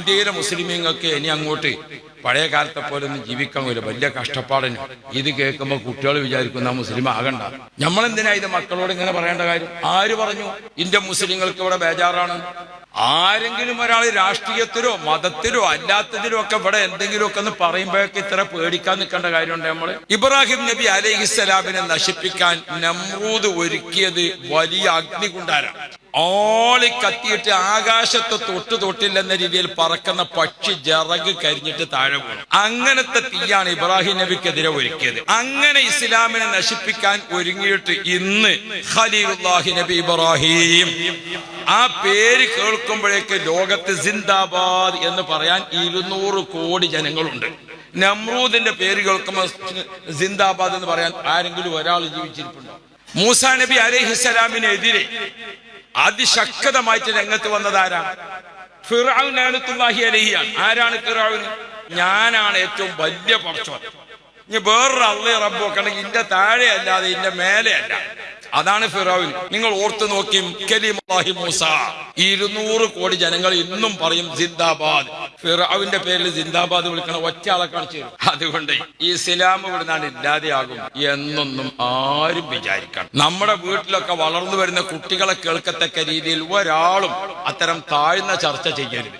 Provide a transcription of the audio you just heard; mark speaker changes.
Speaker 1: ഇന്ത്യയിലെ മുസ്ലിമീങ്ങൾക്ക് ഇനി അങ്ങോട്ട് പഴയ കാലത്തെ പോലെ ഒന്നും ജീവിക്കാൻ കഴിയില്ല, വലിയ കഷ്ടപ്പാടിന്. ഇത് കേൾക്കുമ്പോൾ കുട്ടികൾ വിചാരിക്കുന്ന മുസ്ലിം ആകണ്ട. നമ്മളെന്തിനാ ഇത് മക്കളോട് ഇങ്ങനെ പറയേണ്ട കാര്യം? ആര് പറഞ്ഞു ഇന്ത്യൻ മുസ്ലിങ്ങൾക്ക് ഇവിടെ ബേജാറാണ്? ആരെങ്കിലും ഒരാൾ രാഷ്ട്രീയത്തിലോ മതത്തിലോ അല്ലാത്തതിലോ ഒക്കെ ഇവിടെ എന്തെങ്കിലുമൊക്കെ ഒന്ന് പറയുമ്പോഴൊക്കെ ഇത്ര പേടിക്കാൻ നിൽക്കേണ്ട കാര്യമുണ്ട് നമ്മള്? ഇബ്രാഹിം നബി അലൈഹിസ്സലാമിനെ നശിപ്പിക്കാൻ നമ്രൂദ് ഒരുക്കിയത് വലിയ അഗ്നികുണ്ടാരാണ്. ഓളി കത്തിയിട്ട് ആകാശത്ത് തൊട്ടില്ലെന്ന രീതിയിൽ പറക്കുന്ന പക്ഷി ജറക് കരിഞ്ഞിട്ട് താഴെ വീണു. അങ്ങനത്തെ തീയാണ് ഇബ്രാഹിം നബിക്കെതിരെ ഒരുക്കിയത്. അങ്ങനെ ഇസ്ലാമിനെ നശിപ്പിക്കാൻ ഒരുങ്ങിയിട്ട് ഇന്ന് ഖലീലുല്ലാഹി നബി ഇബ്രാഹിം ആ പേര് കേൾക്കുമ്പോഴേക്ക് ലോകത്ത് സിന്ദാബാദ് എന്ന് പറയാൻ 200 കോടി ജനങ്ങളുണ്ട്. നമ്രൂദിന്റെ പേര് കേൾക്കുമ്പോൾ സിന്ദാബാദ് എന്ന് പറയാൻ ആരെങ്കിലും ഒരാൾ ജീവിച്ചിരിപ്പുണ്ടോ? മൂസാ നബി അലൈഹിസ്സലാമിനെതിരെ അതിശക്തമായിട്ട് രംഗത്ത് വന്നത് ആരാണ്? ഫിർഔൻ ലഅനത്തുല്ലാഹി അലൈഹിയാണ്. ആരാണ് ഫിർഔൻ? ഞാനാണ് ഏറ്റവും വലിയ പടച്ചോൻ. ഇനി വേറൊരു അള്ളയും റബ്ബും ഒക്കെ ഉണ്ടെങ്കിൽ ഇന്റെ താഴെ അല്ലാതെ ഇന്റെ മേലെ അല്ല. അതാണ് ഫിറഔൻ. നിങ്ങൾ ഓർത്തു നോക്കി, കലിമുല്ലാഹി മൂസ 200 കോടി ജനങ്ങൾ ഇന്നും പറയും സിന്ദാബാദ്. ഫിറഔന്റെ പേരിൽ സിന്ദാബാദ് വിളിക്കണ ഒറ്റ ആളെ കാണിച്ചു തരും. അതുകൊണ്ട് ഈ ഇസ്ലാം ഇവിടുന്നാണ് ഇല്ലാതെയാകും എന്നൊന്നും ആരും വിചാരിക്കണം. നമ്മുടെ വീട്ടിലൊക്കെ വളർന്നു വരുന്ന കുട്ടികളെ കേൾക്കത്തക്ക രീതിയിൽ ഒരാളും അത്തരം താഴ്ന്ന ചർച്ച ചെയ്യരുത്.